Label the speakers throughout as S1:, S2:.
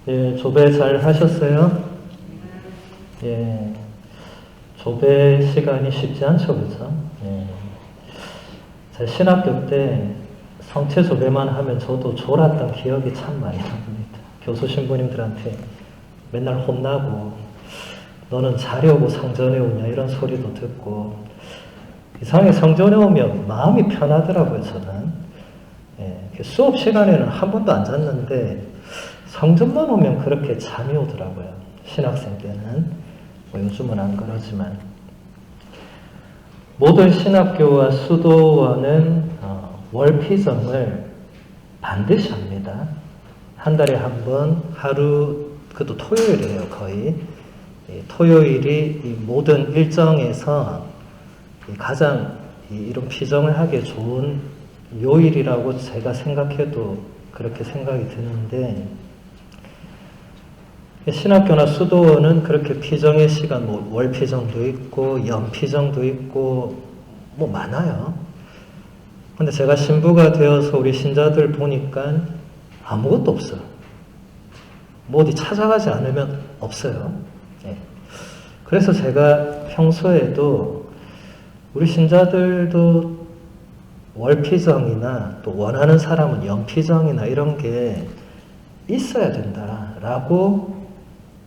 S1: 예, 조배 잘 하셨어요? 예, 조배 시간이 쉽지 않죠, 그죠? 예. 제 신학교 때 성체 조배만 하면 저도 졸았던 기억이 참 많이 납니다. 교수 신부님들한테 맨날 혼나고, 너는 자려고 성전에 오냐, 이런 소리도 듣고, 이상하게 성전에 오면 마음이 편하더라고요, 저는. 예, 수업 시간에는 한 번도 안 잤는데, 성전만 오면 그렇게 잠이 오더라고요. 신학생 때는. 뭐 요즘은 안 그러지만. 모든 신학교와 수도원은 월피정을 반드시 합니다. 한 달에 한 번, 하루, 그것도 토요일이에요, 거의. 토요일이 이 모든 일정에서 가장 이런 피정을 하기에 좋은 요일이라고 제가 생각해도 그렇게 생각이 드는데, 신학교나 수도원은 그렇게 피정의 시간, 뭐 월피정도 있고 연피정도 있고 뭐 많아요. 근데 제가 신부가 되어서 우리 신자들 보니까 아무것도 없어요. 뭐 어디 찾아가지 않으면 없어요. 네. 그래서 제가 평소에도 우리 신자들도 월피정이나 또 원하는 사람은 연피정이나 이런 게 있어야 된다라고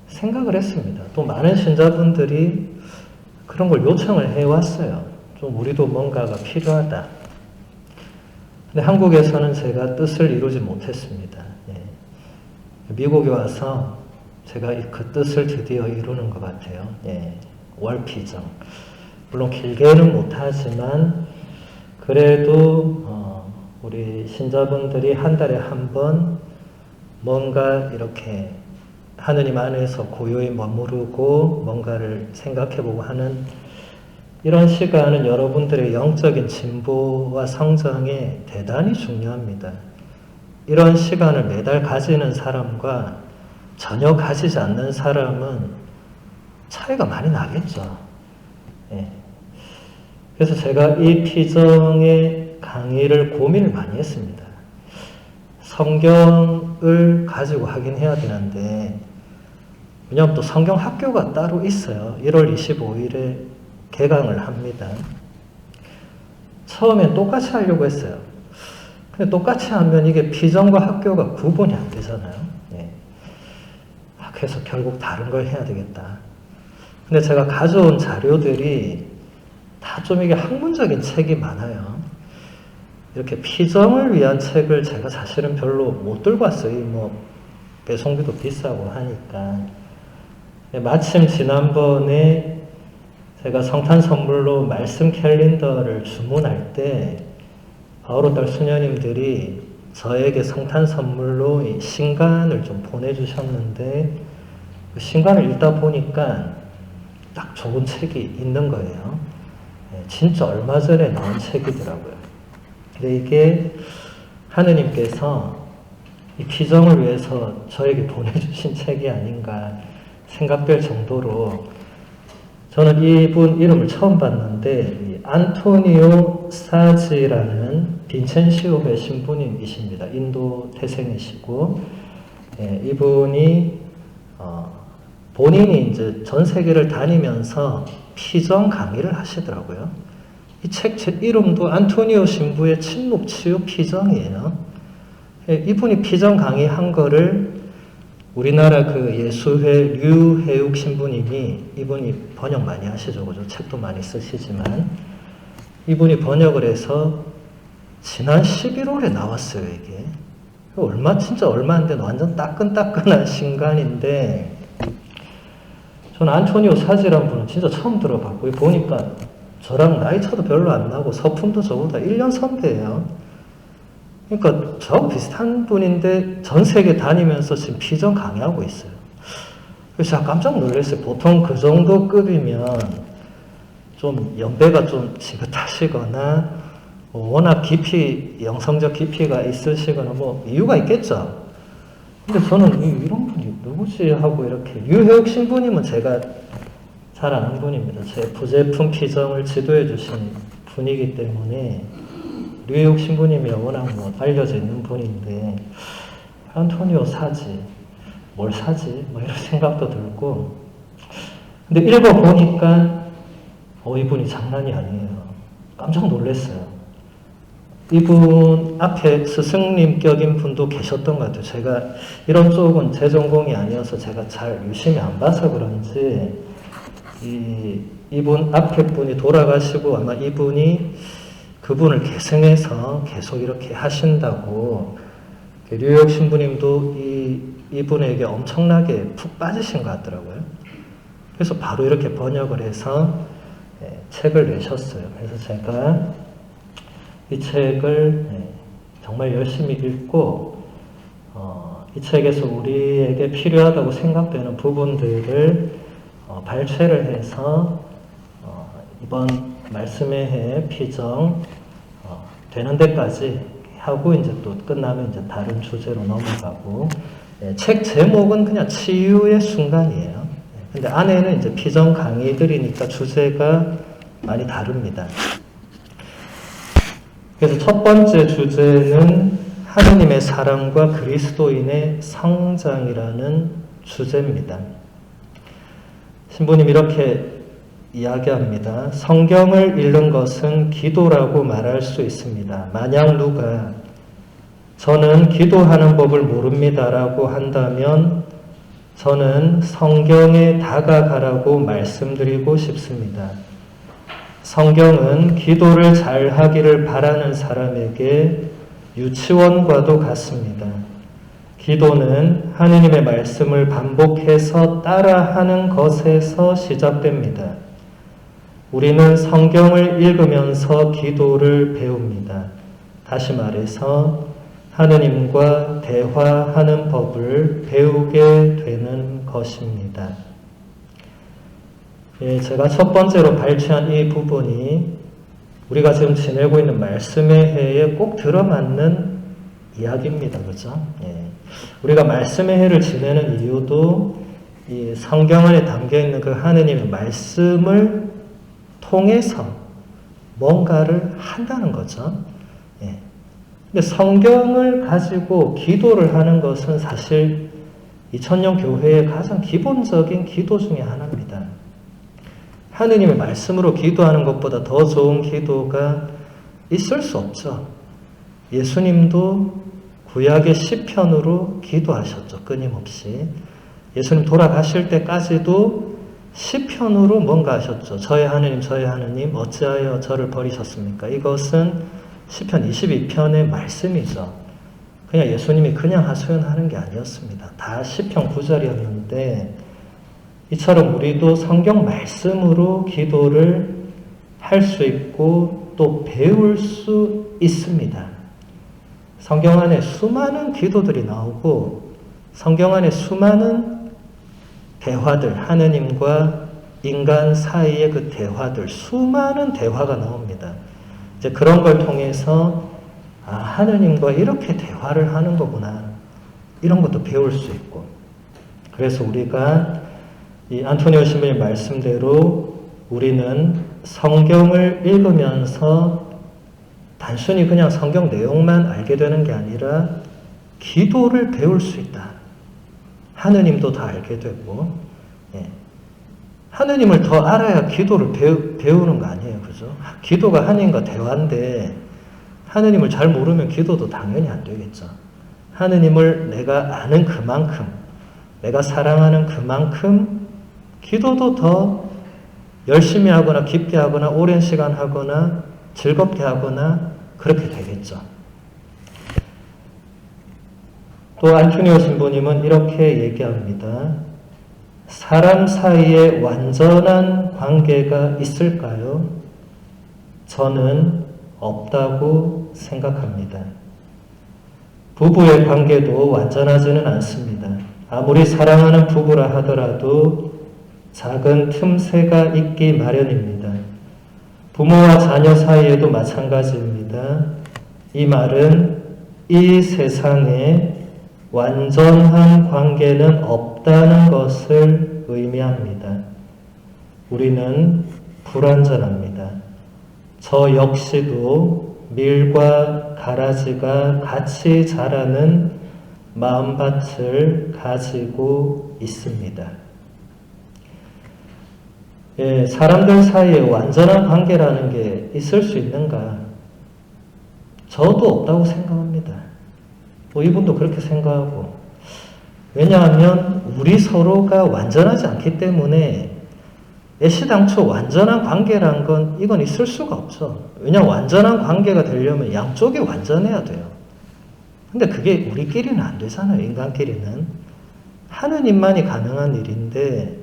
S1: 생각을 했습니다. 또 많은 신자분들이 그런 걸 요청을 해왔어요. 좀 우리도 뭔가가 필요하다. 근데 한국에서는 제가 뜻을 이루지 못했습니다. 예. 미국에 와서 제가 그 뜻을 드디어 이루는 것 같아요. 예. 월피정. 물론 길게는 못하지만 그래도 우리 신자분들이 한 달에 한 번 뭔가 이렇게 하느님 안에서 고요히 머무르고 뭔가를 생각해보고 하는 이런 시간은 여러분들의 영적인 진보와 성장에 대단히 중요합니다. 이런 시간을 매달 가지는 사람과 전혀 가지지 않는 사람은 차이가 많이 나겠죠. 예. 그래서 제가 이 피정의 강의를 고민을 많이 했습니다. 성경을 가지고 하긴 해야 되는데, 왜냐하면 또 성경 학교가 따로 있어요. 1월 25일에 개강을 합니다. 처음엔 똑같이 하려고 했어요. 근데 똑같이 하면 이게 피정과 학교가 구분이 안 되잖아요. 예. 그래서 결국 다른 걸 해야 되겠다. 근데 제가 가져온 자료들이 다 좀 이게 학문적인 책이 많아요. 이렇게 피정을 위한 책을 제가 사실은 별로 못 들고 왔어요. 뭐 배송비도 비싸고 하니까. 마침 지난번에 제가 성탄 선물로 말씀 캘린더를 주문할 때 바오로딸 수녀님들이 저에게 성탄 선물로 이 신간을 좀 보내주셨는데 그 신간을 읽다 보니까 딱 좋은 책이 있는 거예요. 진짜 얼마 전에 나온 책이더라고요. 근데 이게 하느님께서 이 피정을 위해서 저에게 보내주신 책이 아닌가 생각될 정도로 저는 이분 이름을 처음 봤는데 안토니오 사지라는 빈첸시오의 신부님이십니다. 인도 태생이시고 이분이 본인이 이제 전 세계를 다니면서 피정 강의를 하시더라고요. 이 책 이름도 안토니오 신부의 침묵치유 피정이에요. 이분이 피정 강의한 거를 우리나라 그 예수회 류혜욱 신부님이 이분이 번역 많이 하시죠, 그죠? 책도 많이 쓰시지만 이분이 번역을 해서 지난 11월에 나왔어요, 이게. 진짜 얼마 안 된 완전 따끈따끈한 신간인데 저는 안토니오 사지란 분은 진짜 처음 들어봤고 보니까 저랑 나이 차도 별로 안 나고 서품도 저보다 1년 선배예요. 그러니까 저하고 비슷한 분인데 전 세계 다니면서 지금 피정 강의하고 있어요. 그래서 제가 깜짝 놀랐어요. 보통 그 정도 급이면 좀 연배가 좀 지긋하시거나 워낙 깊이 영성적 깊이가 있으시거나 뭐 이유가 있겠죠. 근데 저는 이런 분이 누구지 하고 이렇게 류혜욱 신부님은 제가 잘 아는 분입니다. 제 부제품 피정을 지도해 주신 분이기 때문에 류혜욱 신부님이 워낙 알려져 있는 분인데 안토니오 사지 뭘 사지? 뭐 이런 생각도 들고. 근데 읽어보니까, 이분이 장난이 아니에요. 깜짝 놀랐어요. 이분 앞에 스승님 격인 분도 계셨던 것 같아요. 제가 이런 쪽은 제 전공이 아니어서 제가 잘 유심히 안 봐서 그런지, 이분 앞에 분이 돌아가시고 아마 이분이 그분을 계승해서 계속 이렇게 하신다고 뉴욕 신부님도 이분에게 엄청나게 푹 빠지신 것 같더라고요. 그래서 바로 이렇게 번역을 해서 책을 내셨어요. 그래서 제가 이 책을 정말 열심히 읽고 이 책에서 우리에게 필요하다고 생각되는 부분들을 발췌를 해서 이번 말씀의 해 피정 되는 데까지 하고 이제 또 끝나면 이제 다른 주제로 넘어가고 책 제목은 그냥 치유의 순간이에요. 근데 안에는 이제 피정 강의들이니까 주제가 많이 다릅니다. 그래서 첫 번째 주제는 하느님의 사랑과 그리스도인의 성장이라는 주제입니다. 신부님 이렇게 이야기합니다. 성경을 읽는 것은 기도라고 말할 수 있습니다. 만약 누가 저는 기도하는 법을 모릅니다라고 한다면 저는 성경에 다가가라고 말씀드리고 싶습니다. 성경은 기도를 잘 하기를 바라는 사람에게 유치원과도 같습니다. 기도는 하느님의 말씀을 반복해서 따라하는 것에서 시작됩니다. 우리는 성경을 읽으면서 기도를 배웁니다. 다시 말해서 하느님과 대화하는 법을 배우게 되는 것입니다. 제가 첫 번째로 발췌한 이 부분이 우리가 지금 지내고 있는 말씀의 해에 꼭 들어맞는 이야기입니다. 그렇죠? 우리가 말씀의 해를 지내는 이유도 이 성경 안에 담겨있는 그 하느님의 말씀을 통해서 뭔가를 한다는 거죠. 근데 성경을 가지고 기도를 하는 것은 사실 2000년 교회의 가장 기본적인 기도 중에 하나입니다. 하느님의 말씀으로 기도하는 것보다 더 좋은 기도가 있을 수 없죠. 예수님도 구약의 시편으로 기도하셨죠. 끊임없이. 예수님 돌아가실 때까지도 시편으로 뭔가 하셨죠. 저의 하느님 어찌하여 저를 버리셨습니까? 이것은 시편 22편의 말씀이죠. 그냥 예수님이 그냥 하소연하는 게 아니었습니다. 다 시편 구절이었는데 이처럼 우리도 성경 말씀으로 기도를 할 수 있고 또 배울 수 있습니다. 성경 안에 수많은 기도들이 나오고 성경 안에 수많은 대화들, 하느님과 인간 사이의 그 대화들, 수많은 대화가 나옵니다. 이제 그런 걸 통해서 하느님과 이렇게 대화를 하는 거구나. 이런 것도 배울 수 있고. 그래서 우리가 이 안토니오 신부의 말씀대로 우리는 성경을 읽으면서 단순히 그냥 성경 내용만 알게 되는 게 아니라 기도를 배울 수 있다. 하느님도 더 알게 되고, 하느님을 더 알아야 기도를 배우는 거 아니에요. 그죠? 기도가 하느님과 대화인데, 하느님을 잘 모르면 기도도 당연히 안 되겠죠. 하느님을 내가 아는 그만큼, 내가 사랑하는 그만큼, 기도도 더 열심히 하거나 깊게 하거나 오랜 시간 하거나 즐겁게 하거나 그렇게 되겠죠. 또 안토니오 신부님은 이렇게 얘기합니다. 사람 사이에 완전한 관계가 있을까요? 저는 없다고 생각합니다. 부부의 관계도 완전하지는 않습니다. 아무리 사랑하는 부부라 하더라도 작은 틈새가 있기 마련입니다. 부모와 자녀 사이에도 마찬가지입니다. 이 말은 이 세상에 완전한 관계는 없다는 것을 의미합니다. 우리는 불완전합니다. 저 역시도 밀과 가라지가 같이 자라는 마음밭을 가지고 있습니다. 예, 사람들 사이에 완전한 관계라는 게 있을 수 있는가? 저도 없다고 생각합니다. 이분도 그렇게 생각하고. 왜냐하면 우리 서로가 완전하지 않기 때문에 애시당초 완전한 관계란 건 이건 있을 수가 없죠. 왜냐하면 완전한 관계가 되려면 양쪽이 완전해야 돼요. 근데 그게 우리끼리는 안 되잖아요. 인간끼리는. 하느님만이 가능한 일인데,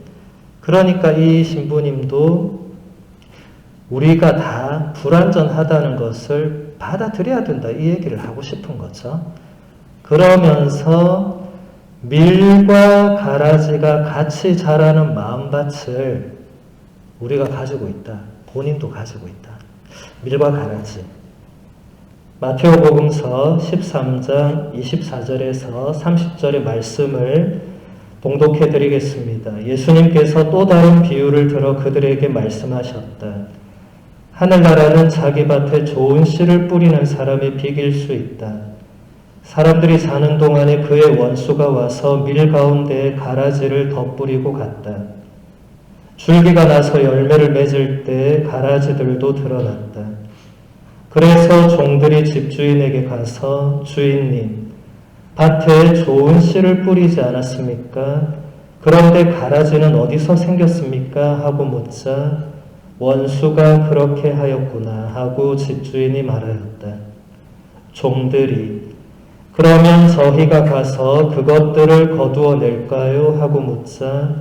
S1: 그러니까 이 신부님도 우리가 다 불완전하다는 것을 받아들여야 된다, 이 얘기를 하고 싶은 거죠. 그러면서 밀과 가라지가 같이 자라는 마음밭을 우리가 가지고 있다. 본인도 가지고 있다. 밀과 가라지. 마태복음서 13장 24절에서 30절의 말씀을 봉독해 드리겠습니다. 예수님께서 또 다른 비유를 들어 그들에게 말씀하셨다. 하늘나라는 자기 밭에 좋은 씨를 뿌리는 사람이 비길 수 있다. 사람들이 사는 동안에 그의 원수가 와서 밀 가운데에 가라지를 덧뿌리고 갔다. 줄기가 나서 열매를 맺을 때 가라지들도 드러났다. 그래서 종들이 집주인에게 가서 주인님, 밭에 좋은 씨를 뿌리지 않았습니까? 그런데 가라지는 어디서 생겼습니까? 하고 묻자 원수가 그렇게 하였구나 하고 집주인이 말하였다. 종들이 그러면 저희가 가서 그것들을 거두어 낼까요? 하고 묻자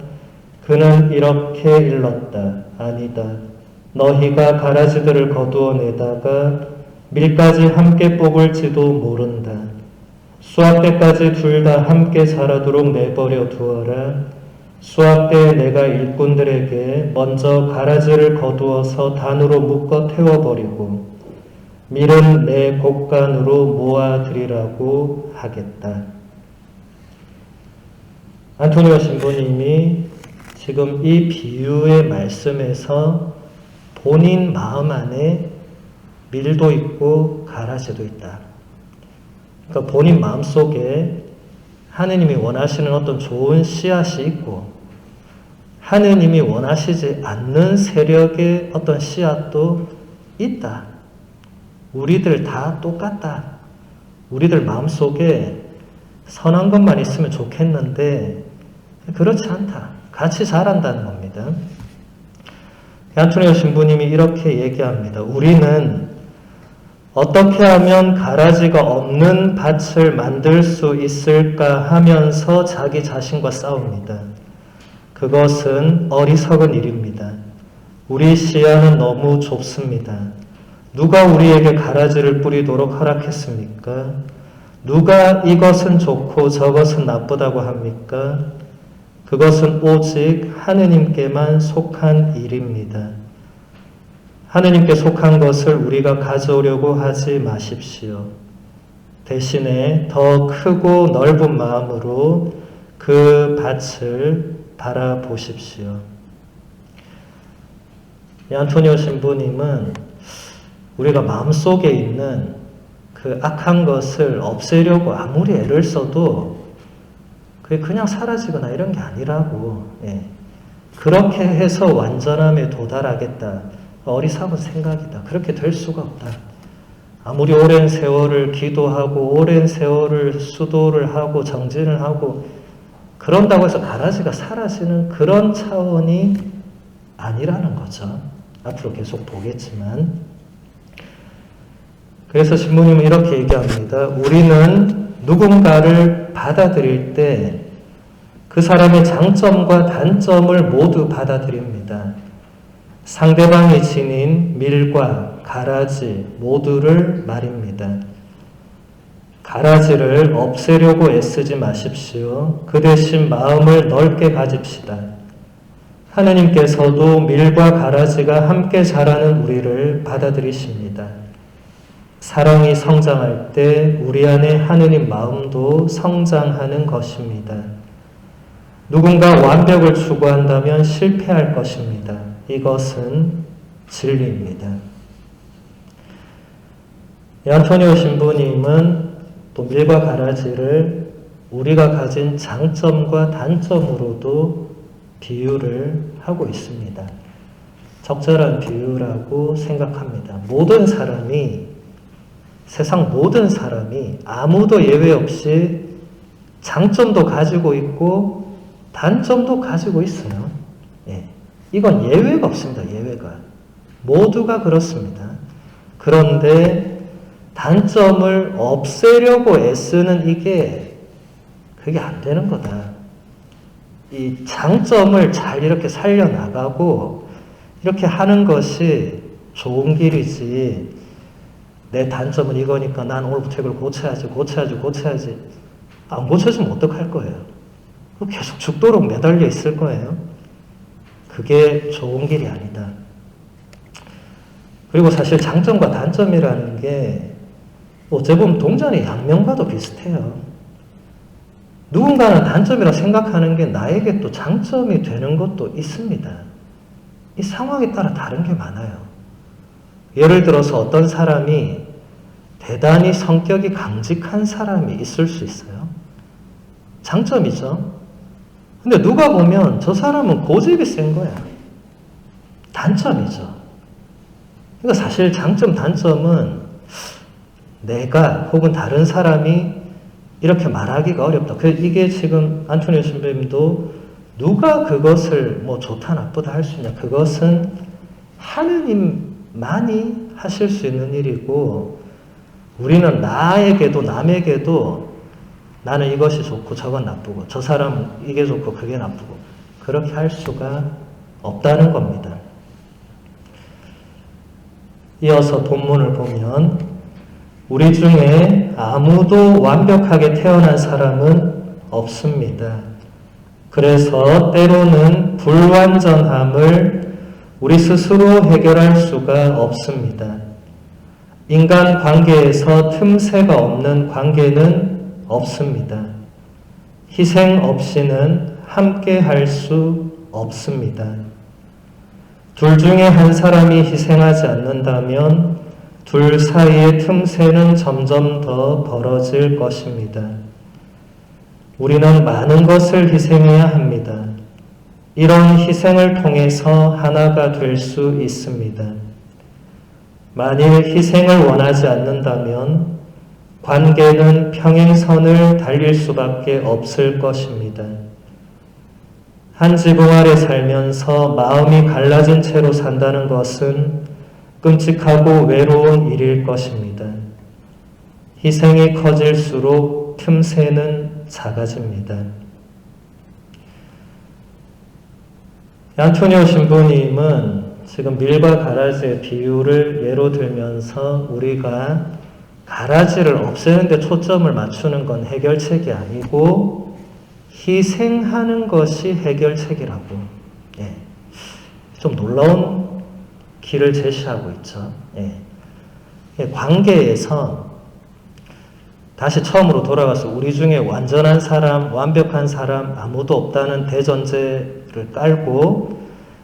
S1: 그는 이렇게 일렀다. 아니다. 너희가 가라지들을 거두어 내다가 밀까지 함께 뽑을지도 모른다. 수확 때까지 둘 다 함께 자라도록 내버려 두어라. 수확 때 내가 일꾼들에게 먼저 가라지를 거두어서 단으로 묶어 태워버리고 밀은 내 곡간으로 모아드리라고 하겠다. 안토니오 신부님이 지금 이 비유의 말씀에서 본인 마음 안에 밀도 있고 가라지도 있다. 그러니까 본인 마음 속에 하느님이 원하시는 어떤 좋은 씨앗이 있고 하느님이 원하시지 않는 세력의 어떤 씨앗도 있다. 우리들 다 똑같다. 우리들 마음 속에 선한 것만 있으면 좋겠는데 그렇지 않다. 같이 자란다는 겁니다. 안토니오 신부님이 이렇게 얘기합니다. 우리는 어떻게 하면 가라지가 없는 밭을 만들 수 있을까 하면서 자기 자신과 싸웁니다. 그것은 어리석은 일입니다. 우리 시야는 너무 좁습니다. 누가 우리에게 가라지를 뿌리도록 허락했습니까? 누가 이것은 좋고 저것은 나쁘다고 합니까? 그것은 오직 하느님께만 속한 일입니다. 하느님께 속한 것을 우리가 가져오려고 하지 마십시오. 대신에 더 크고 넓은 마음으로 그 밭을 바라보십시오. 안토니오 신부님은 우리가 마음속에 있는 그 악한 것을 없애려고 아무리 애를 써도 그게 그냥 사라지거나 이런 게 아니라고. 그렇게 해서 완전함에 도달하겠다. 어리석은 생각이다. 그렇게 될 수가 없다. 아무리 오랜 세월을 기도하고 오랜 세월을 수도를 하고 정진을 하고 그런다고 해서 가라지가 사라지는 그런 차원이 아니라는 거죠. 앞으로 계속 보겠지만. 그래서 신부님은 이렇게 얘기합니다. 우리는 누군가를 받아들일 때 그 사람의 장점과 단점을 모두 받아들입니다. 상대방이 지닌 밀과 가라지 모두를 말입니다. 가라지를 없애려고 애쓰지 마십시오. 그 대신 마음을 넓게 가집시다. 하느님께서도 밀과 가라지가 함께 자라는 우리를 받아들이십니다. 사랑이 성장할 때 우리 안에 하느님 마음도 성장하는 것입니다. 누군가 완벽을 추구한다면 실패할 것입니다. 이것은 진리입니다. 안토니오 신부님은 또 밀과 가라지를 우리가 가진 장점과 단점으로도 비유를 하고 있습니다. 적절한 비유라고 생각합니다. 세상 모든 사람이 아무도 예외 없이 장점도 가지고 있고 단점도 가지고 있어요. 예. 이건 예외가 없습니다. 예외가. 모두가 그렇습니다. 그런데 단점을 없애려고 애쓰는 그게 안 되는 거다. 이 장점을 잘 이렇게 살려나가고 이렇게 하는 것이 좋은 길이지, 내 단점은 이거니까 난 오늘부터 이걸 고쳐야지. 안 고쳐주면 어떡할 거예요? 계속 죽도록 매달려 있을 거예요. 그게 좋은 길이 아니다. 그리고 사실 장점과 단점이라는 게 어찌 보면 동전의 양면과도 비슷해요. 누군가는 단점이라 생각하는 게 나에게 또 장점이 되는 것도 있습니다. 이 상황에 따라 다른 게 많아요. 예를 들어서 어떤 사람이 대단히 성격이 강직한 사람이 있을 수 있어요. 장점이죠. 근데 누가 보면 저 사람은 고집이 센 거야. 단점이죠. 그러니까 사실 장점, 단점은 내가 혹은 다른 사람이 이렇게 말하기가 어렵다. 이게 지금 안토니오 신부님도 누가 그것을 좋다 나쁘다 할 수 있냐. 그것은 하느님만이 하실 수 있는 일이고, 우리는 나에게도 남에게도 나는 이것이 좋고 저건 나쁘고 저 사람은 이게 좋고 그게 나쁘고 그렇게 할 수가 없다는 겁니다. 이어서 본문을 보면 우리 중에 아무도 완벽하게 태어난 사람은 없습니다. 그래서 때로는 불완전함을 우리 스스로 해결할 수가 없습니다. 인간 관계에서 틈새가 없는 관계는 없습니다. 희생 없이는 함께 할 수 없습니다. 둘 중에 한 사람이 희생하지 않는다면 둘 사이의 틈새는 점점 더 벌어질 것입니다. 우리는 많은 것을 희생해야 합니다. 이런 희생을 통해서 하나가 될 수 있습니다. 만일 희생을 원하지 않는다면 관계는 평행선을 달릴 수밖에 없을 것입니다. 한 지붕 아래 살면서 마음이 갈라진 채로 산다는 것은 끔찍하고 외로운 일일 것입니다. 희생이 커질수록 틈새는 작아집니다. 안토니오 신부님은 지금 밀과 가라지의 비유를 예로 들면서 우리가 가라지를 없애는 데 초점을 맞추는 건 해결책이 아니고 희생하는 것이 해결책이라고 좀 놀라운 길을 제시하고 있죠. 관계에서 다시 처음으로 돌아가서 우리 중에 완전한 사람, 완벽한 사람 아무도 없다는 대전제를 깔고,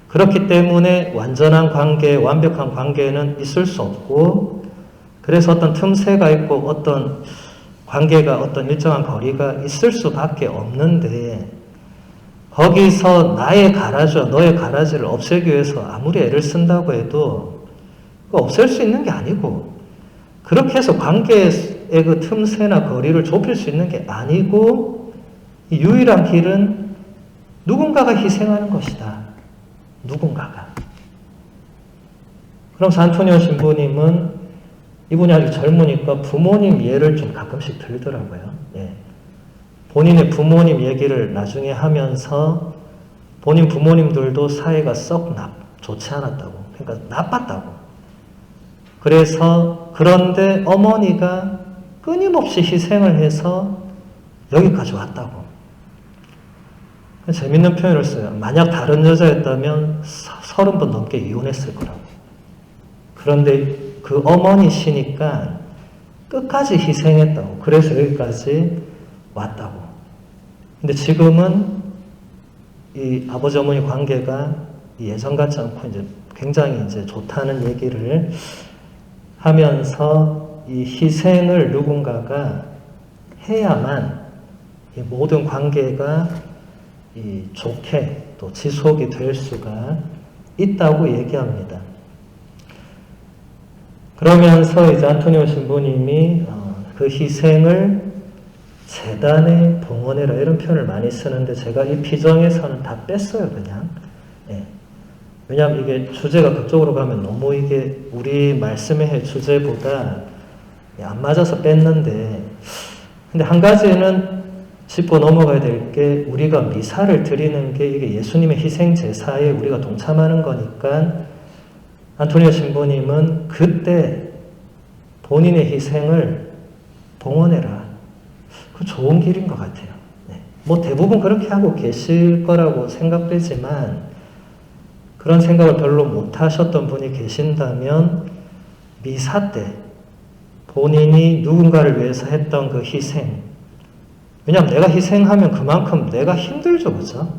S1: 그렇기 때문에 완전한 관계, 완벽한 관계는 있을 수 없고, 그래서 어떤 틈새가 있고 어떤 관계가 어떤 일정한 거리가 있을 수밖에 없는데, 거기서 나의 가라지와 너의 가라지를 없애기 위해서 아무리 애를 쓴다고 해도 없앨 수 있는 게 아니고, 그렇게 해서 관계의 그 틈새나 거리를 좁힐 수 있는 게 아니고, 이 유일한 길은 누군가가 희생하는 것이다. 누군가가. 그럼 안토니오 신부님은, 이분이 아직 젊으니까 부모님 예를 좀 가끔씩 들더라고요. 본인의 부모님 얘기를 나중에 하면서 본인 부모님들도 사이가 썩 좋지 않았다고. 그러니까 나빴다고. 그런데 어머니가 끊임없이 희생을 해서 여기까지 왔다고. 재밌는 표현을 써요. 만약 다른 여자였다면 30번 넘게 이혼했을 거라고. 그런데 그 어머니시니까 끝까지 희생했다고. 그래서 여기까지 왔다고. 근데 지금은 이 아버지 어머니 관계가 예전 같지 않고 이제 굉장히 이제 좋다는 얘기를 하면서 이 희생을 누군가가 해야만 이 모든 관계가 좋게 또 지속이 될 수가 있다고 얘기합니다. 그러면서 이제 안토니오 신부님이 그 희생을 재단에 봉헌해라 이런 표현을 많이 쓰는데 제가 이 피정에서는 다 뺐어요, 그냥. 예. 왜냐하면 이게 주제가 그쪽으로 가면 너무 이게 우리 말씀의 주제보다 안 맞아서 뺐는데, 근데 한 가지는 짚고 넘어가야 될 게, 우리가 미사를 드리는 게 이게 예수님의 희생 제사에 우리가 동참하는 거니까 안토니오 신부님은 그때 본인의 희생을 봉헌해라. 그 좋은 길인 것 같아요. 네. 뭐 대부분 그렇게 하고 계실 거라고 생각되지만 그런 생각을 별로 못 하셨던 분이 계신다면 미사 때 본인이 누군가를 위해서 했던 그 희생, 왜냐하면 내가 희생하면 그만큼 내가 힘들죠, 그죠?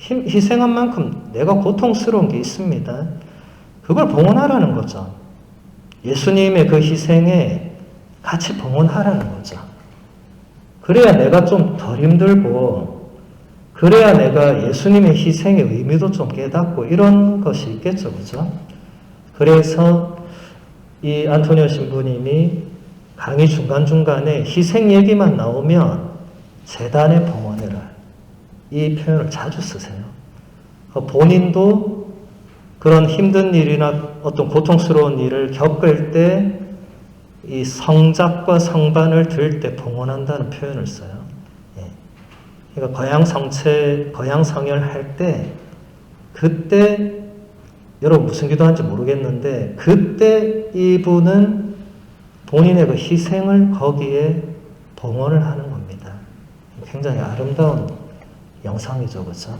S1: 희생한 만큼 내가 고통스러운 게 있습니다. 그걸 봉헌하라는 거죠. 예수님의 그 희생에 같이 봉헌하라는 거죠. 그래야 내가 좀 덜 힘들고, 그래야 내가 예수님의 희생의 의미도 좀 깨닫고 이런 것이 있겠죠, 그죠? 그래서 이 안토니오 신부님이 강의 중간중간에 희생 얘기만 나오면 재단에 봉헌해라. 이 표현을 자주 쓰세요. 본인도 그런 힘든 일이나 어떤 고통스러운 일을 겪을 때 이 성작과 성반을 들 때 봉헌한다는 표현을 써요. 예. 그러니까 거양성혈 할 때, 그때 여러분 무슨 기도하는지 모르겠는데 그때 이분은 본인의 그 희생을 거기에 봉헌을 하는 겁니다. 굉장히 아름다운 영상이죠, 그렇죠?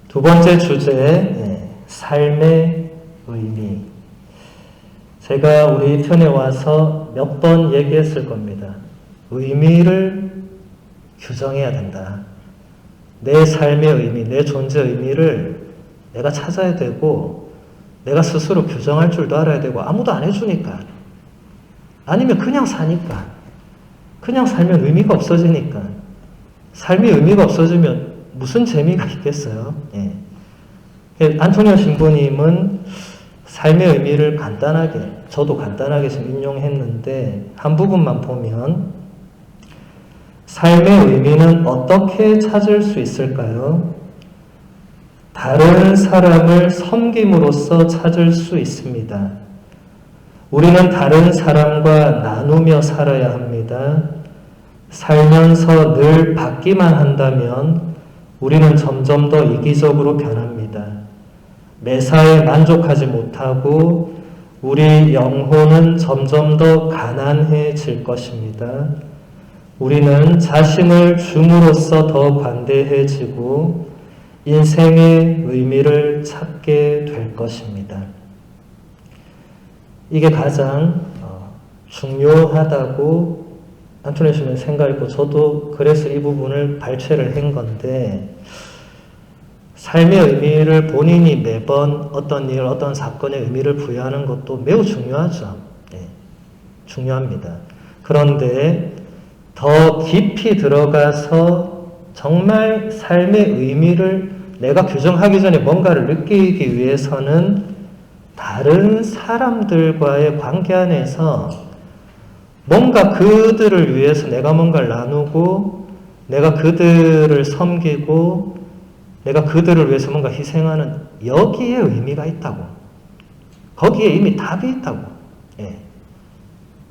S1: 두 번째 주제, 삶의 의미. 제가 우리 편에 와서 몇 번 얘기했을 겁니다. 의미를 규정해야 된다. 내 삶의 의미, 내 존재의 의미를 내가 찾아야 되고 내가 스스로 규정할 줄도 알아야 되고 아무도 안 해주니까, 아니면 그냥 사니까, 그냥 살면 의미가 없어지니까, 삶이 의미가 없어지면 무슨 재미가 있겠어요? 예. 안토니오 신부님은 삶의 의미를 간단하게, 저도 간단하게 지금 인용했는데 한 부분만 보면, 삶의 의미는 어떻게 찾을 수 있을까요? 다른 사람을 섬김으로써 찾을 수 있습니다. 우리는 다른 사람과 나누며 살아야 합니다. 살면서 늘 받기만 한다면 우리는 점점 더 이기적으로 변합니다. 매사에 만족하지 못하고 우리 영혼은 점점 더 가난해질 것입니다. 우리는 자신을 줌으로써 더 관대해지고 인생의 의미를 찾게 될 것입니다. 이게 가장 중요하다고 안토니오 신부는 생각했고, 저도 그래서 이 부분을 발췌를 한 건데, 삶의 의미를 본인이 매번 어떤 일, 어떤 사건에 의미를 부여하는 것도 매우 중요하죠. 네, 중요합니다. 그런데 더 깊이 들어가서 정말 삶의 의미를 내가 규정하기 전에 뭔가를 느끼기 위해서는 다른 사람들과의 관계 안에서 뭔가 그들을 위해서 내가 뭔가를 나누고, 내가 그들을 섬기고, 내가 그들을 위해서 뭔가 희생하는, 여기에 의미가 있다고. 거기에 이미 답이 있다고. 예.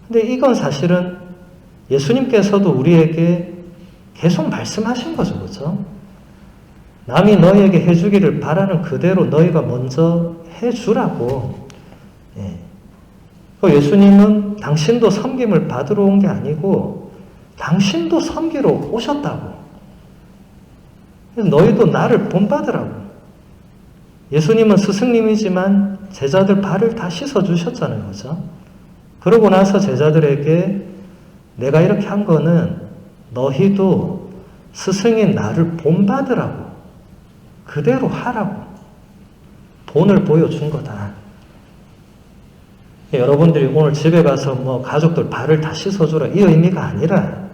S1: 근데 이건 사실은 예수님께서도 우리에게 계속 말씀하신 거죠, 그렇죠? 남이 너희에게 해주기를 바라는 그대로 너희가 먼저 해주라고. 예. 예수님은 당신도 섬김을 받으러 온 게 아니고 당신도 섬기러 오셨다고. 그래서 너희도 나를 본받으라고. 예수님은 스승님이지만 제자들 발을 다 씻어주셨잖아요, 그죠? 그러고 나서 제자들에게 내가 이렇게 한 거는 너희도 스승인 나를 본받으라고, 그대로 하라고 본을 보여준 거다. 여러분들이 오늘 집에 가서 뭐 가족들 발을 다 씻어주라, 이 의미가 아니라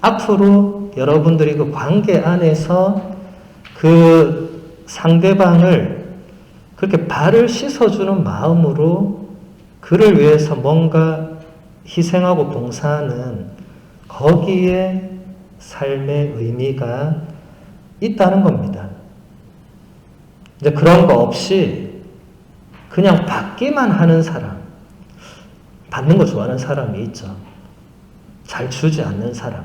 S1: 앞으로 여러분들이 그 관계 안에서 그 상대방을 그렇게 발을 씻어주는 마음으로 그를 위해서 뭔가 희생하고 봉사하는 거기에 삶의 의미가 있다는 겁니다. 이제 그런 거 없이 그냥 받기만 하는 사람, 받는 거 좋아하는 사람이 있죠. 잘 주지 않는 사람.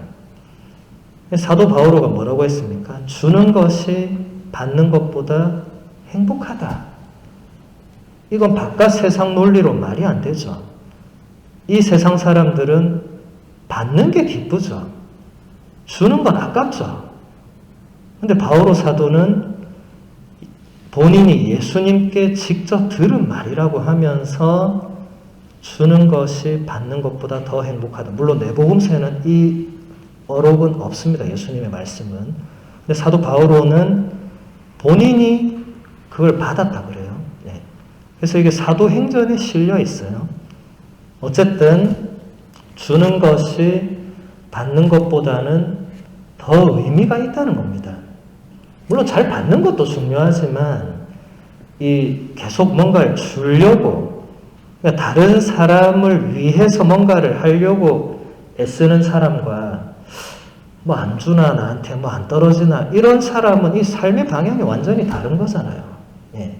S1: 사도 바오로가 뭐라고 했습니까? 주는 것이 받는 것보다 행복하다. 이건 바깥 세상 논리로 말이 안 되죠. 이 세상 사람들은 받는 게 기쁘죠. 주는 건 아깝죠. 근데 바오로 사도는 본인이 예수님께 직접 들은 말이라고 하면서 주는 것이 받는 것보다 더 행복하다. 물론 내복음서에는 이 어록은 없습니다. 예수님의 말씀은. 근데 사도 바오로는 본인이 그걸 받았다 그래요. 네. 그래서 이게 사도행전에 실려 있어요. 어쨌든 주는 것이 받는 것보다는 더 의미가 있다는 겁니다. 물론 잘 받는 것도 중요하지만 이 계속 뭔가를 주려고, 그러니까 다른 사람을 위해서 뭔가를 하려고 애쓰는 사람과 뭐 안 주나 나한테 뭐 안 떨어지나 이런 사람은 이 삶의 방향이 완전히 다른 거잖아요. 예.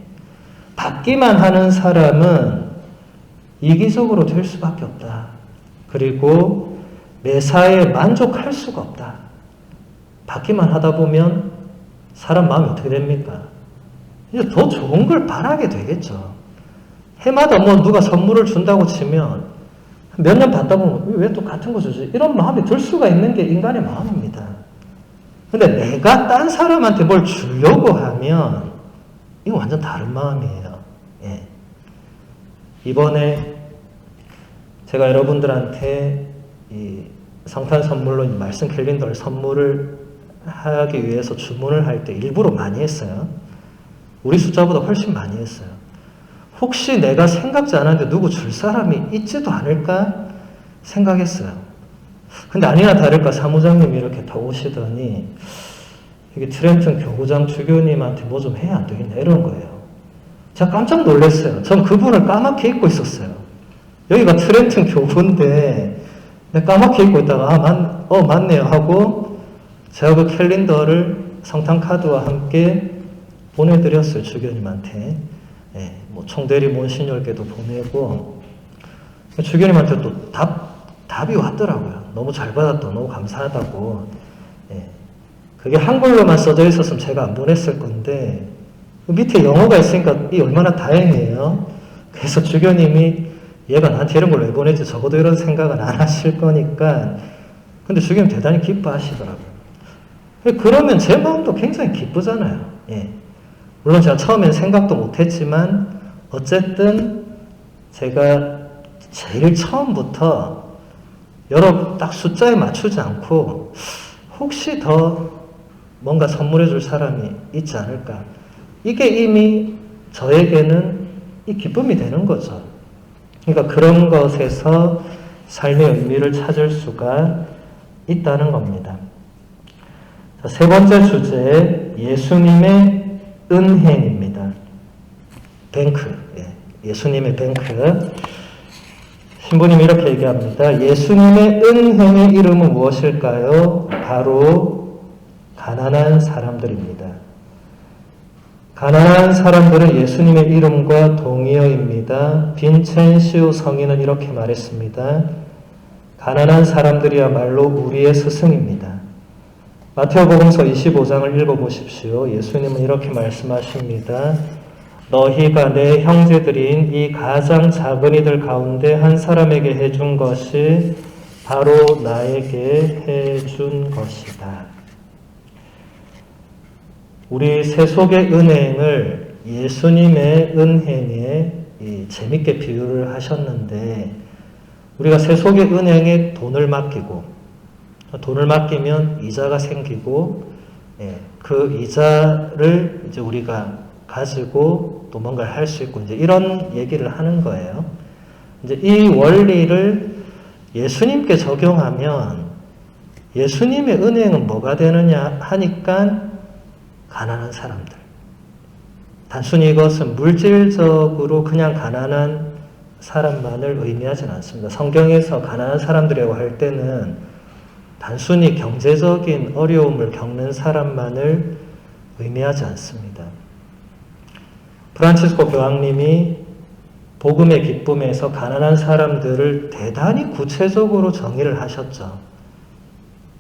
S1: 받기만 하는 사람은 이기적으로 될 수밖에 없다. 그리고 매사에 만족할 수가 없다. 받기만 하다 보면 사람 마음이 어떻게 됩니까? 이제 더 좋은 걸 바라게 되겠죠. 해마다 뭐 누가 선물을 준다고 치면 몇 년 받다 보면 왜 또 같은 거 주지? 이런 마음이 들 수가 있는 게 인간의 마음입니다. 근데 내가 딴 사람한테 뭘 주려고 하면 이거 완전 다른 마음이에요. 예. 이번에 제가 여러분들한테 이 성탄 선물로 말씀 캘린더를 선물을 하기 위해서 주문을 할 때 일부러 많이 했어요. 우리 숫자보다 훨씬 많이 했어요. 혹시 내가 생각지 않았는데 누구 줄 사람이 있지도 않을까 생각했어요. 근데 아니나 다를까 사무장님이 이렇게 더 오시더니 이게 트렌튼 교구장 주교님한테 뭐 좀 해야 안 되겠냐 이런 거예요. 제가 깜짝 놀랐어요. 전 그분을 까맣게 잊고 있었어요. 여기가 트렌튼 교구인데 내가 까맣게 잊고 있다가 맞네요 하고 제가 그 캘린더를 성탄 카드와 함께 보내드렸어요. 주교님한테. 예, 뭐 총대리 몬시뇰께도 보내고 주교님한테 또 답이 왔더라고요. 너무 잘 받았다. 너무 감사하다고. 예, 그게 한글로만 써져 있었으면 제가 안 보냈을 건데 그 밑에 영어가 있으니까 이 얼마나 다행이에요. 그래서 주교님이 얘가 나한테 이런 걸 왜 보냈지? 적어도 이런 생각은 안 하실 거니까. 근데 주교님 대단히 기뻐하시더라고요. 그러면 제 마음도 굉장히 기쁘잖아요. 예. 물론 제가 처음엔 생각도 못했지만 어쨌든 제가 제일 처음부터 여러 딱 숫자에 맞추지 않고 혹시 더 뭔가 선물해 줄 사람이 있지 않을까. 이게 이미 저에게는 이 기쁨이 되는 거죠. 그러니까 그런 것에서 삶의 의미를 찾을 수가 있다는 겁니다. 자, 세 번째 주제, 예수님의 은행입니다. 뱅크. 예수님의 뱅크. 신부님이 이렇게 얘기합니다. 예수님의 은행의 이름은 무엇일까요? 바로 가난한 사람들입니다. 가난한 사람들은 예수님의 이름과 동의어입니다. 빈첸시우 성인은 이렇게 말했습니다. 가난한 사람들이야말로 우리의 스승입니다. 마태복음서 25장을 읽어보십시오. 예수님은 이렇게 말씀하십니다. 너희가 내 형제들인 이 가장 작은 이들 가운데 한 사람에게 해준 것이 바로 나에게 해준 것이다. 우리 세속의 은행을 예수님의 은행에 재밌게 비유를 하셨는데 우리가 세속의 은행에 돈을 맡기면 이자가 생기고 그 이자를 이제 우리가 가지고 또 뭔가를 할 수 있고 이제 이런 얘기를 하는 거예요. 이제 이 원리를 예수님께 적용하면 예수님의 은행은 뭐가 되느냐 하니까 가난한 사람들. 단순히 이것은 물질적으로 그냥 가난한 사람만을 의미하지는 않습니다. 성경에서 가난한 사람들이라고 할 때는 단순히 경제적인 어려움을 겪는 사람만을 의미하지 않습니다. 프란치스코 교황님이 복음의 기쁨에서 가난한 사람들을 대단히 구체적으로 정의를 하셨죠.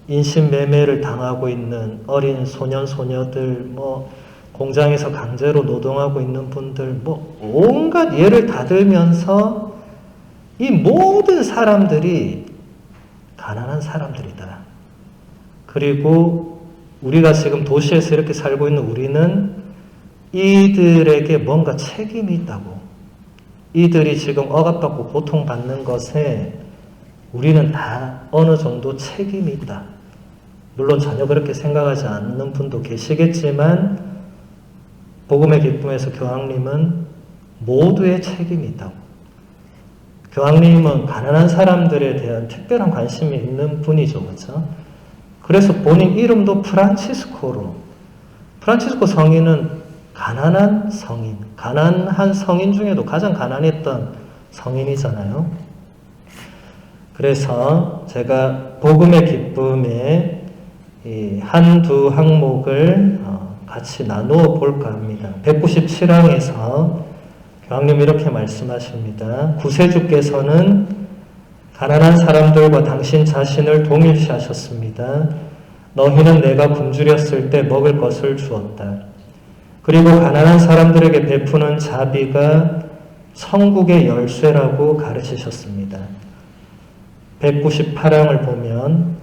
S1: 인신매매를 당하고 있는 어린 소년, 소녀들, 공장에서 강제로 노동하고 있는 분들, 온갖 예를 다 들면서 이 모든 사람들이 가난한 사람들이다. 그리고 우리가 지금 도시에서 이렇게 살고 있는 우리는 이들에게 뭔가 책임이 있다고. 이들이 지금 억압받고 고통받는 것에 우리는 다 어느 정도 책임이 있다. 물론 전혀 그렇게 생각하지 않는 분도 계시겠지만 복음의 기쁨에서 교황님은 모두의 책임이 있다고. 교황님은 가난한 사람들에 대한 특별한 관심이 있는 분이죠. 그렇죠? 그래서 본인 이름도 프란치스코로. 프란치스코 성인은 가난한 성인, 가난한 성인 중에도 가장 가난했던 성인이잖아요. 그래서 제가 복음의 기쁨의 한두 항목을 같이 나누어 볼까 합니다. 197항에서 교황님이 이렇게 말씀하십니다. 구세주께서는 가난한 사람들과 당신 자신을 동일시하셨습니다. 너희는 내가 굶주렸을 때 먹을 것을 주었다. 그리고 가난한 사람들에게 베푸는 자비가 천국의 열쇠라고 가르치셨습니다. 198항을 보면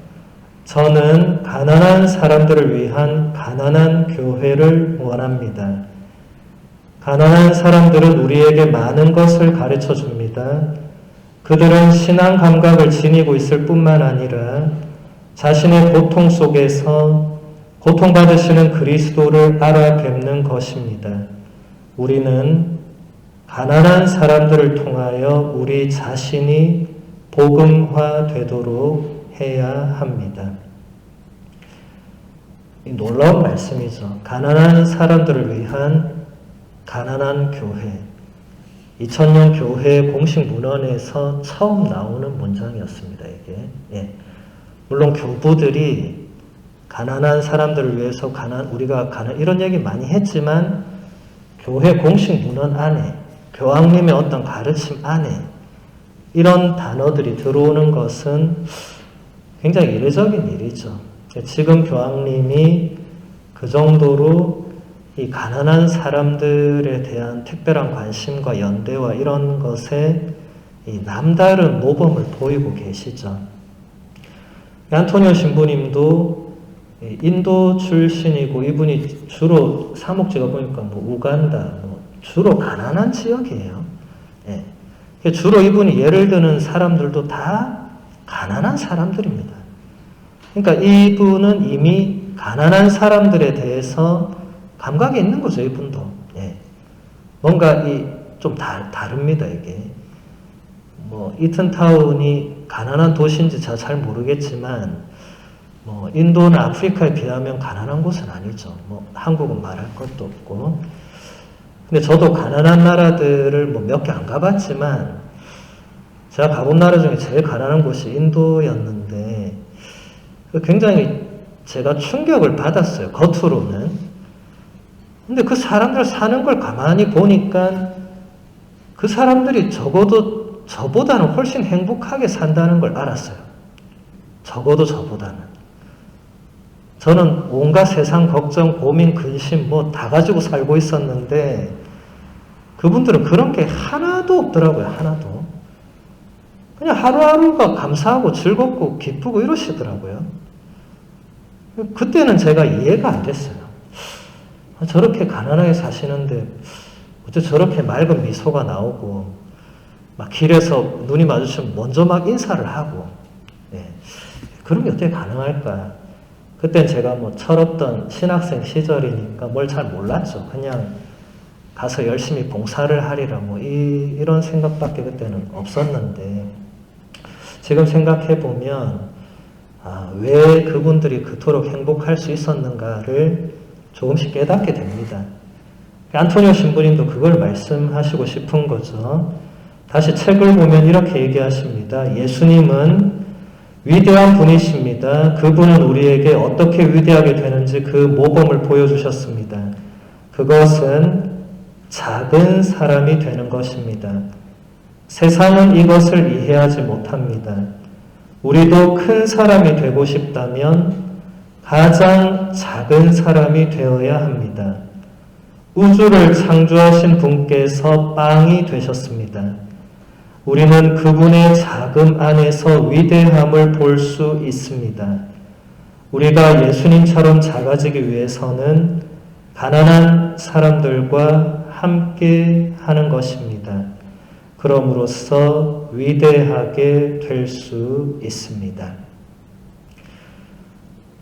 S1: 저는 가난한 사람들을 위한 가난한 교회를 원합니다. 가난한 사람들은 우리에게 많은 것을 가르쳐 줍니다. 그들은 신앙 감각을 지니고 있을 뿐만 아니라 자신의 고통 속에서 고통받으시는 그리스도를 알아뵙는 것입니다. 우리는 가난한 사람들을 통하여 우리 자신이 복음화되도록 해야 합니다. 놀라운 말씀이죠. 가난한 사람들을 위한 가난한 교회. 2000년 교회 공식 문헌에서 처음 나오는 문장이었습니다. 이게. 물론 교부들이 가난한 사람들을 위해서 우리가 이런 얘기 많이 했지만 교회 공식 문헌 안에 교황님의 어떤 가르침 안에 이런 단어들이 들어오는 것은 굉장히 이례적인 일이죠. 지금 교황님이 그 정도로 이 가난한 사람들에 대한 특별한 관심과 연대와 이런 것에 이 남다른 모범을 보이고 계시죠. 안토니오 신부님도 인도 출신이고 이분이 주로 사목지가 보니까 우간다, 주로 가난한 지역이에요. 주로 이분이 예를 드는 사람들도 다 가난한 사람들입니다. 그러니까 이분은 이미 가난한 사람들에 대해서 감각이 있는 거죠, 이분도. 뭔가 좀 다릅니다, 이게. 이튼타운이 가난한 도시인지 제가 잘 모르겠지만, 인도나 아프리카에 비하면 가난한 곳은 아니죠. 한국은 말할 것도 없고. 근데 저도 가난한 나라들을 몇 개 안 가봤지만, 제가 가본 나라 중에 제일 가난한 곳이 인도였는데, 굉장히 제가 충격을 받았어요, 겉으로는. 근데 그 사람들 사는 걸 가만히 보니까 그 사람들이 적어도 저보다는 훨씬 행복하게 산다는 걸 알았어요. 적어도 저보다는. 저는 온갖 세상 걱정, 고민, 근심 다 가지고 살고 있었는데 그분들은 그런 게 하나도 없더라고요. 하나도. 그냥 하루하루가 감사하고 즐겁고 기쁘고 이러시더라고요. 그때는 제가 이해가 안 됐어요. 저렇게 가난하게 사시는데 어째 저렇게 맑은 미소가 나오고 막 길에서 눈이 마주치면 먼저 막 인사를 하고 그런 게 어떻게 가능할까? 그땐 제가 철없던 신학생 시절이니까 뭘 잘 몰랐죠. 그냥 가서 열심히 봉사를 하리라 이런 생각밖에 그때는 없었는데 지금 생각해 보면 왜 그분들이 그토록 행복할 수 있었는가를 조금씩 깨닫게 됩니다. 안토니오 신부님도 그걸 말씀하시고 싶은 거죠. 다시 책을 보면 이렇게 얘기하십니다. 예수님은 위대한 분이십니다. 그분은 우리에게 어떻게 위대하게 되는지 그 모범을 보여주셨습니다. 그것은 작은 사람이 되는 것입니다. 세상은 이것을 이해하지 못합니다. 우리도 큰 사람이 되고 싶다면 가장 작은 사람이 되어야 합니다. 우주를 창조하신 분께서 빵이 되셨습니다. 우리는 그분의 자금 안에서 위대함을 볼 수 있습니다. 우리가 예수님처럼 작아지기 위해서는 가난한 사람들과 함께 하는 것입니다. 그럼으로써 위대하게 될 수 있습니다.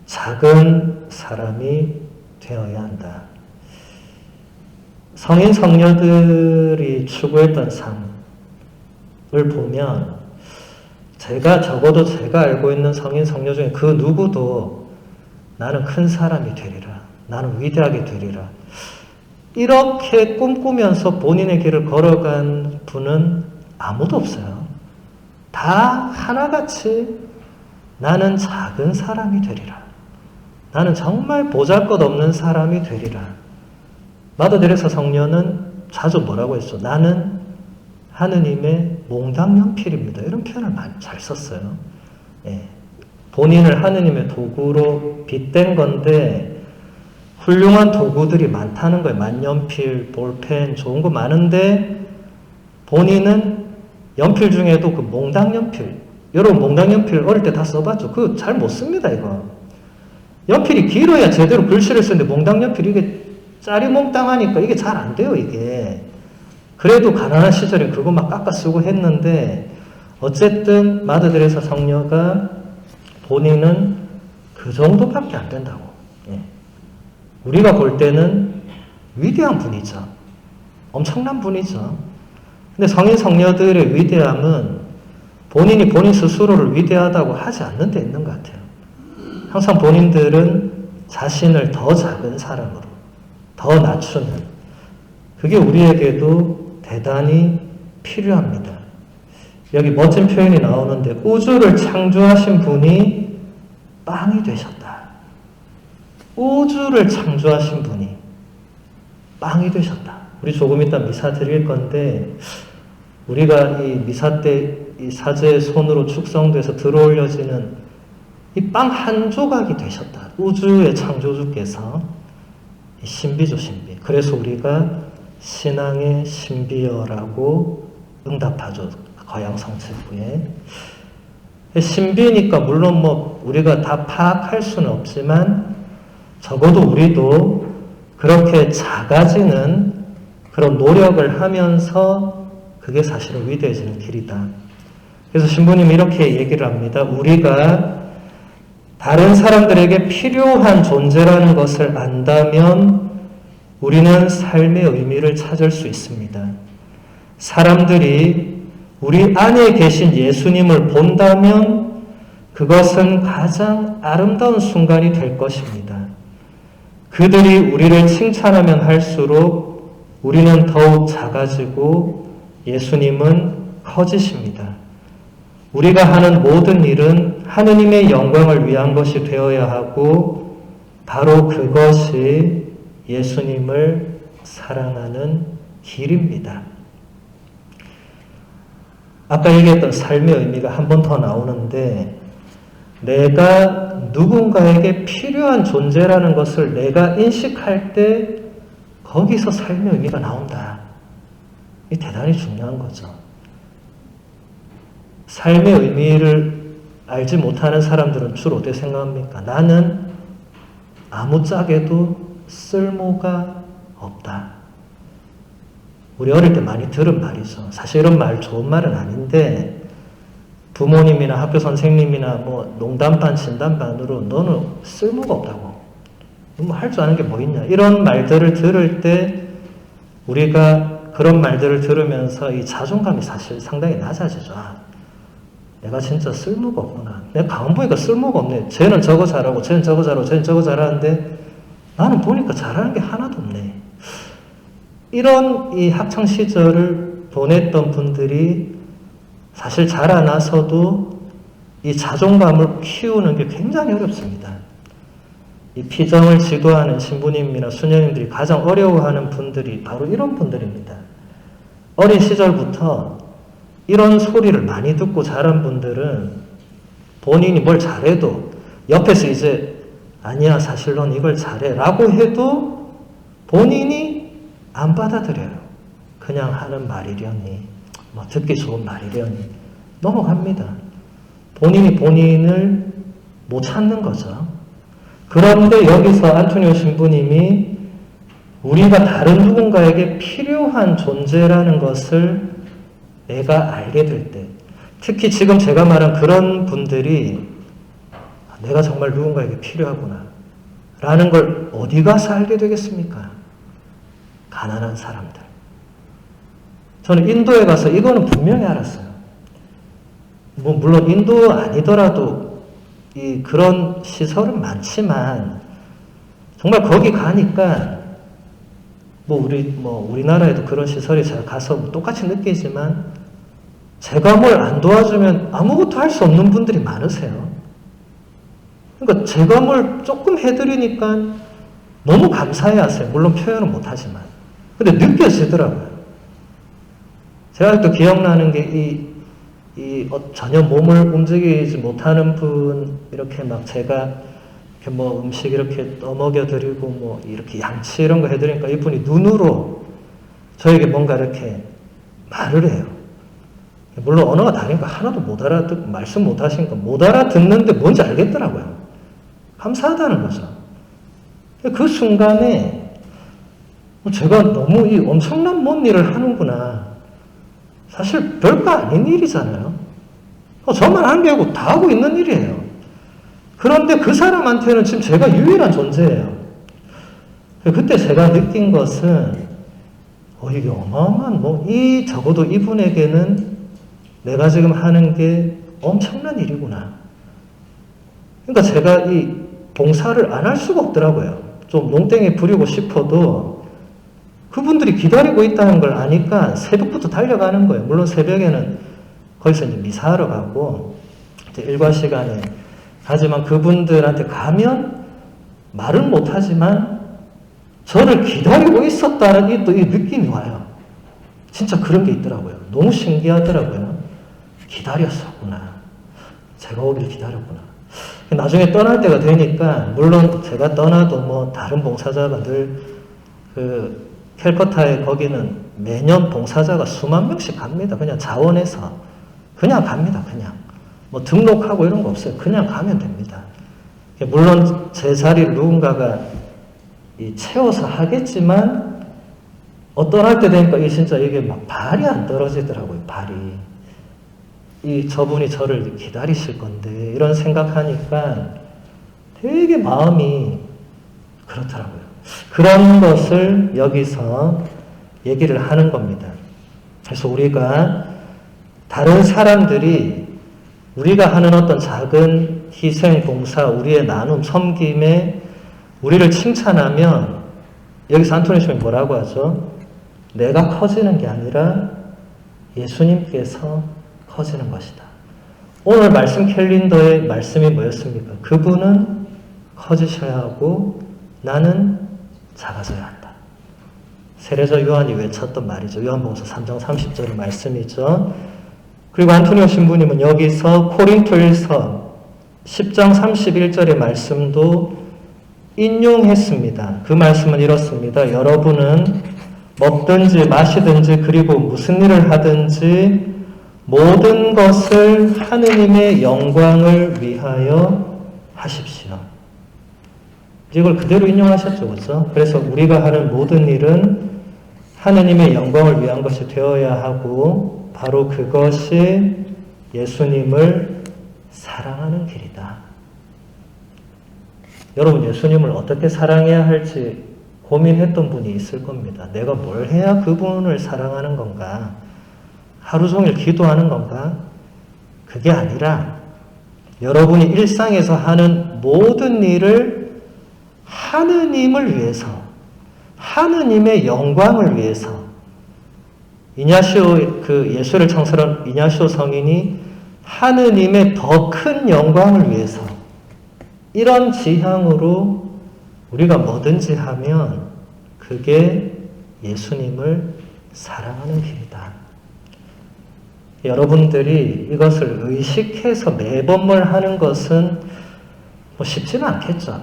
S1: 작은 사람이 되어야 한다. 성인 성녀들이 추구했던 삶을 보면 적어도 제가 알고 있는 성인 성녀 중에 그 누구도 나는 큰 사람이 되리라, 나는 위대하게 되리라, 이렇게 꿈꾸면서 본인의 길을 걸어간 분은 아무도 없어요. 다 하나같이 나는 작은 사람이 되리라, 나는 정말 보잘것없는 사람이 되리라. 마더 데레사 성녀는 자주 뭐라고 했어? 나는 하느님의 몽당연필입니다. 이런 표현을 많이 잘 썼어요. 본인을 하느님의 도구로 빗댄 건데 훌륭한 도구들이 많다는 거예요. 만년필, 볼펜, 좋은 거 많은데 본인은 연필 중에도 그 몽당연필, 여러분 몽당연필 어릴 때 다 써봤죠? 그거 잘 못 씁니다, 이거. 연필이 길어야 제대로 글씨를 쓰는데 몽당연필 이게 짜리몽땅하니까 이게 잘 안 돼요, 이게. 그래도 가난한 시절에 그거 막 깎아 쓰고 했는데 어쨌든 마더 데레사 성녀가 본인은 그 정도밖에 안 된다고. 우리가 볼 때는 위대한 분이죠. 엄청난 분이죠. 근데 성인 성녀들의 위대함은 본인이 본인 스스로를 위대하다고 하지 않는 데 있는 것 같아요. 항상 본인들은 자신을 더 작은 사람으로, 더 낮추는, 그게 우리에게도 대단히 필요합니다. 여기 멋진 표현이 나오는데 우주를 창조하신 분이 빵이 되셨다. 우주를 창조하신 분이 빵이 되셨다. 우리 조금 이따 미사 드릴 건데 우리가 이 미사 때 이 사제의 손으로 축성돼서 들어올려지는 이 빵 한 조각이 되셨다. 우주의 창조주께서 신비죠, 신비. 그래서 우리가 신앙의 신비여라고 응답하죠. 거양성체부에. 신비니까 물론 우리가 다 파악할 수는 없지만 적어도 우리도 그렇게 작아지는 그런 노력을 하면서 그게 사실은 위대해지는 길이다. 그래서 신부님이 이렇게 얘기를 합니다. 우리가 다른 사람들에게 필요한 존재라는 것을 안다면 우리는 삶의 의미를 찾을 수 있습니다. 사람들이 우리 안에 계신 예수님을 본다면 그것은 가장 아름다운 순간이 될 것입니다. 그들이 우리를 칭찬하면 할수록 우리는 더욱 작아지고 예수님은 커지십니다. 우리가 하는 모든 일은 하느님의 영광을 위한 것이 되어야 하고 바로 그것이 예수님을 사랑하는 길입니다. 아까 얘기했던 삶의 의미가 한 번 더 나오는데 내가 누군가에게 필요한 존재라는 것을 내가 인식할 때 거기서 삶의 의미가 나온다. 이게 대단히 중요한 거죠. 삶의 의미를 알지 못하는 사람들은 주로 어떻게 생각합니까? 나는 아무짝에도 쓸모가 없다. 우리 어릴 때 많이 들은 말이죠. 사실 이런 말 좋은 말은 아닌데 부모님이나 학교 선생님이나 농담반 진담반으로 너는 쓸모가 없다고. 할 줄 아는 게 뭐 있냐. 이런 말들을 들을 때 우리가 그런 말들을 들으면서 이 자존감이 사실 상당히 낮아지죠. 내가 진짜 쓸모가 없구나. 내가 가만 보니까 쓸모가 없네. 쟤는 저거 잘하고, 쟤는 저거 잘하고, 쟤는 저거 잘하는데 나는 보니까 잘하는 게 하나도 없네. 이런 이 학창시절을 보냈던 분들이 사실 자라나서도 이 자존감을 키우는 게 굉장히 어렵습니다. 이 피정을 지도하는 신부님이나 수녀님들이 가장 어려워하는 분들이 바로 이런 분들입니다. 어린 시절부터 이런 소리를 많이 듣고 자란 분들은 본인이 뭘 잘해도 옆에서 이제 아니야 사실 넌 이걸 잘해 라고 해도 본인이 안 받아들여요. 그냥 하는 말이려니 뭐 듣기 좋은 말이려니 넘어갑니다. 본인이 본인을 못 찾는 거죠. 그런데 여기서 안토니오 신부님이 우리가 다른 누군가에게 필요한 존재라는 것을 내가 알게 될 때, 특히 지금 제가 말한 그런 분들이 내가 정말 누군가에게 필요하구나 라는 걸 어디 가서 알게 되겠습니까? 가난한 사람들. 저는 인도에 가서 이거는 분명히 알았어요. 뭐 물론 인도 아니더라도 이 그런 시설은 많지만 정말 거기 가니까 우리나라에도 그런 시설이 제가 가서 똑같이 느끼지만 제가 뭘 안 도와주면 아무것도 할 수 없는 분들이 많으세요. 그러니까 제가 뭘 조금 해드리니까 너무 감사해 하세요. 물론 표현은 못하지만. 근데 느껴지더라고요. 제가 또 기억나는 게 전혀 몸을 움직이지 못하는 분, 이렇게 막 제가 이렇게 뭐 음식 이렇게 떠먹여드리고 뭐 이렇게 양치 이런 거 해드리니까 이분이 눈으로 저에게 뭔가 이렇게 말을 해요. 물론 언어가 다르니까 하나도 못 알아듣고 말씀 못 하시니까 못 알아듣는데 뭔지 알겠더라고요. 감사하다는 거죠. 그 순간에 제가 너무 이 엄청난 먼 일을 하는구나. 사실 별거 아닌 일이잖아요. 저만 하는 게 아니고 다 하고 있는 일이에요. 그런데 그 사람한테는 지금 제가 유일한 존재예요. 그때 제가 느낀 것은 이게 어마어마한 적어도 이분에게는 내가 지금 하는 게 엄청난 일이구나. 그러니까 제가 이 봉사를 안 할 수가 없더라고요. 좀 농땡이 부리고 싶어도 그분들이 기다리고 있다는 걸 아니까 새벽부터 달려가는 거예요. 물론 새벽에는 거기서 이제 미사하러 가고 이제 일과 시간에 하지만 그분들한테 가면 말은 못하지만 저를 기다리고 있었다는 이 느낌이 와요. 진짜 그런 게 있더라고요. 너무 신기하더라고요. 기다렸었구나. 제가 오길 기다렸구나. 나중에 떠날 때가 되니까 물론 제가 떠나도 다른 봉사자가 늘 캘커타에 거기는 매년 봉사자가 수만 명씩 갑니다. 그냥 자원해서 그냥 갑니다. 그냥 등록하고 이런 거 없어요. 그냥 가면 됩니다. 물론 제 자리를 누군가가 채워서 하겠지만 떠날 때 되니까 진짜 이게 막 발이 안 떨어지더라고요. 발이 저분이 저를 기다리실 건데 이런 생각하니까 되게 마음이 그렇더라고요. 그런 것을 여기서 얘기를 하는 겁니다. 그래서 우리가 다른 사람들이 우리가 하는 어떤 작은 희생, 봉사, 우리의 나눔, 섬김에 우리를 칭찬하면 여기서 안토니 신부님이 뭐라고 하죠? 내가 커지는 게 아니라 예수님께서 커지는 것이다. 오늘 말씀 캘린더의 말씀이 뭐였습니까? 그분은 커지셔야 하고 나는 작아져야 한다. 세례자 요한이 외쳤던 말이죠. 요한복음서 3장 30절의 말씀이죠. 그리고 안토니오 신부님은 여기서 코린토일서 10장 31절의 말씀도 인용했습니다. 그 말씀은 이렇습니다. 여러분은 먹든지 마시든지 그리고 무슨 일을 하든지 모든 것을 하느님의 영광을 위하여 하십시오. 이걸 그대로 인용하셨죠. 그렇죠? 그래서 우리가 하는 모든 일은 하느님의 영광을 위한 것이 되어야 하고 바로 그것이 예수님을 사랑하는 길이다. 여러분 예수님을 어떻게 사랑해야 할지 고민했던 분이 있을 겁니다. 내가 뭘 해야 그분을 사랑하는 건가? 하루 종일 기도하는 건가? 그게 아니라 여러분이 일상에서 하는 모든 일을 하느님을 위해서, 하느님의 영광을 위해서, 이냐시오, 그 예수를 창설한 이냐시오 성인이 하느님의 더 큰 영광을 위해서 이런 지향으로 우리가 뭐든지 하면 그게 예수님을 사랑하는 길이다. 여러분들이 이것을 의식해서 매번 뭘 하는 것은 뭐 쉽지는 않겠죠.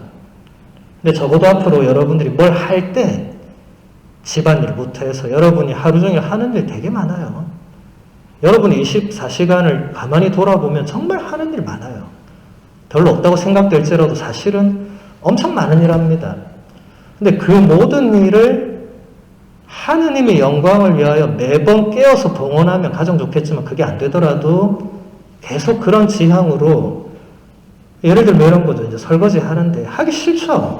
S1: 근데 적어도 앞으로 여러분들이 뭘 할 때 집안일부터 해서 여러분이 하루 종일 하는 일 되게 많아요. 여러분이 24시간을 가만히 돌아보면 정말 하는 일 많아요. 별로 없다고 생각될지라도 사실은 엄청 많은 일 합니다. 근데 그 모든 일을 하느님의 영광을 위하여 매번 깨어서 봉헌하면 가장 좋겠지만 그게 안 되더라도 계속 그런 지향으로, 예를 들면 이런 거죠. 이제 설거지 하는데 하기 싫죠.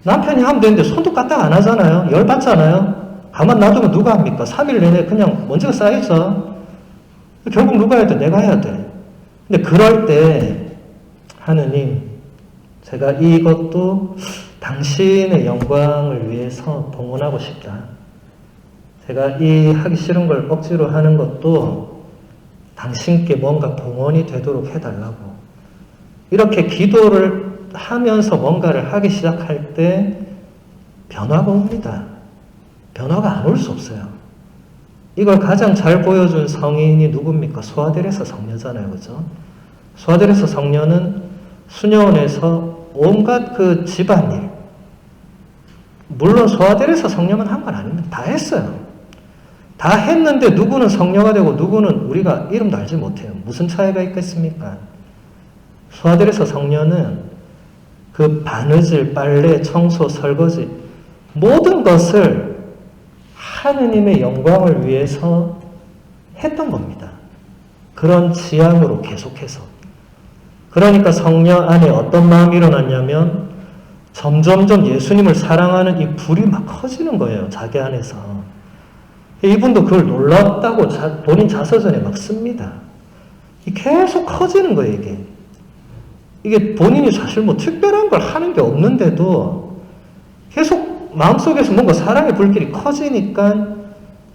S1: 남편이 하면 되는데 손도 까딱 안 하잖아요. 열받잖아요. 가만 놔두면 누가 합니까? 3일 내내 그냥 먼지가 쌓이죠. 결국 누가 해야 돼? 내가 해야 돼. 근데 그럴 때 하느님, 제가 이것도 당신의 영광을 위해서 봉헌하고 싶다. 제가 이 하기 싫은 걸 억지로 하는 것도 당신께 뭔가 봉헌이 되도록 해달라고. 이렇게 기도를 하면서 뭔가를 하기 시작할 때 변화가 옵니다. 변화가 안 올 수 없어요. 이걸 가장 잘 보여준 성인이 누굽니까? 소아데레사 성녀잖아요. 그죠? 소아데레사 성녀는 수녀원에서 온갖 그 집안일, 물론 소아데레사 성녀만 한 건 아닙니다. 다 했어요. 다 했는데 누구는 성녀가 되고 누구는 우리가 이름도 알지 못해요. 무슨 차이가 있겠습니까? 소아데레사 성녀는 그 바느질, 빨래, 청소, 설거지 모든 것을 하느님의 영광을 위해서 했던 겁니다. 그런 지향으로 계속해서. 그러니까 성녀 안에 어떤 마음이 일어났냐면 점점점 예수님을 사랑하는 이 불이 막 커지는 거예요. 자기 안에서. 이분도 그걸 놀랍다고 본인 자서전에 막 씁니다. 계속 커지는 거예요, 이게. 이게 본인이 사실 뭐 특별한 걸 하는 게 없는데도 계속 마음속에서 뭔가 사랑의 불길이 커지니까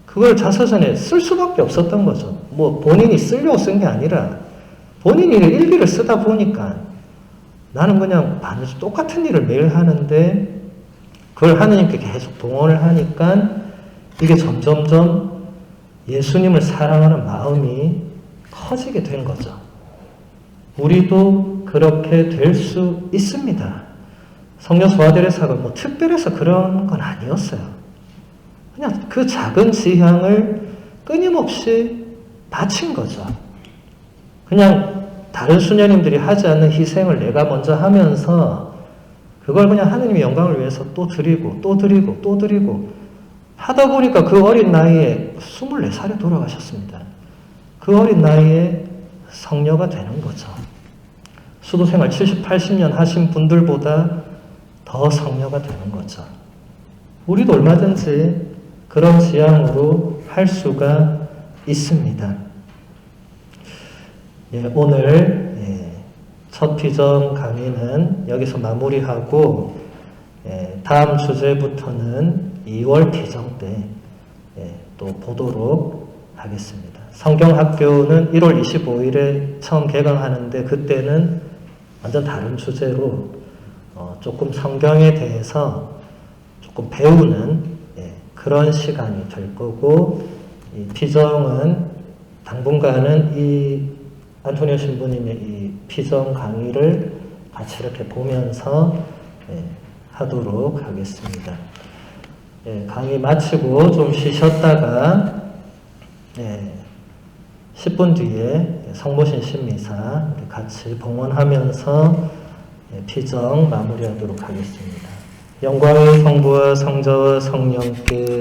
S1: 그걸 자서전에 쓸 수밖에 없었던 거죠. 뭐 본인이 쓰려고 쓴 게 아니라 본인이 일기를 쓰다 보니까 나는 그냥 똑같은 일을 매일 하는데 그걸 하느님께 계속 봉헌을 하니까 이게 점점점 예수님을 사랑하는 마음이 커지게 된 거죠. 우리도 그렇게 될 수 있습니다. 성녀 소아데레사가 뭐 특별해서 그런 건 아니었어요. 그냥 그 작은 지향을 끊임없이 바친 거죠. 그냥 다른 수녀님들이 하지 않는 희생을 내가 먼저 하면서 그걸 그냥 하느님의 영광을 위해서 또 드리고 또 드리고 또 드리고 하다 보니까 그 어린 나이에 24살에 돌아가셨습니다. 그 어린 나이에 성녀가 되는 거죠. 수도생활 70, 80년 하신 분들보다 더 성녀가 되는 거죠. 우리도 얼마든지 그런 지향으로 할 수가 있습니다. 오늘 첫 비전 강의는 여기서 마무리하고 다음 주제부터는 2월 비전 때 또 보도록 하겠습니다. 성경학교는 1월 25일에 처음 개강하는데 그때는 완전 다른 주제로 조금 성경에 대해서 조금 배우는 그런 시간이 될 거고, 이 피정은 당분간은 이 안토니오 신부님의 이 피정 강의를 같이 이렇게 보면서 하도록 하겠습니다. 강의 마치고 좀 쉬셨다가 10분 뒤에 성모신 신미사 같이 봉헌하면서 피정 마무리하도록 하겠습니다. 영광의 성부와 성자와 성령께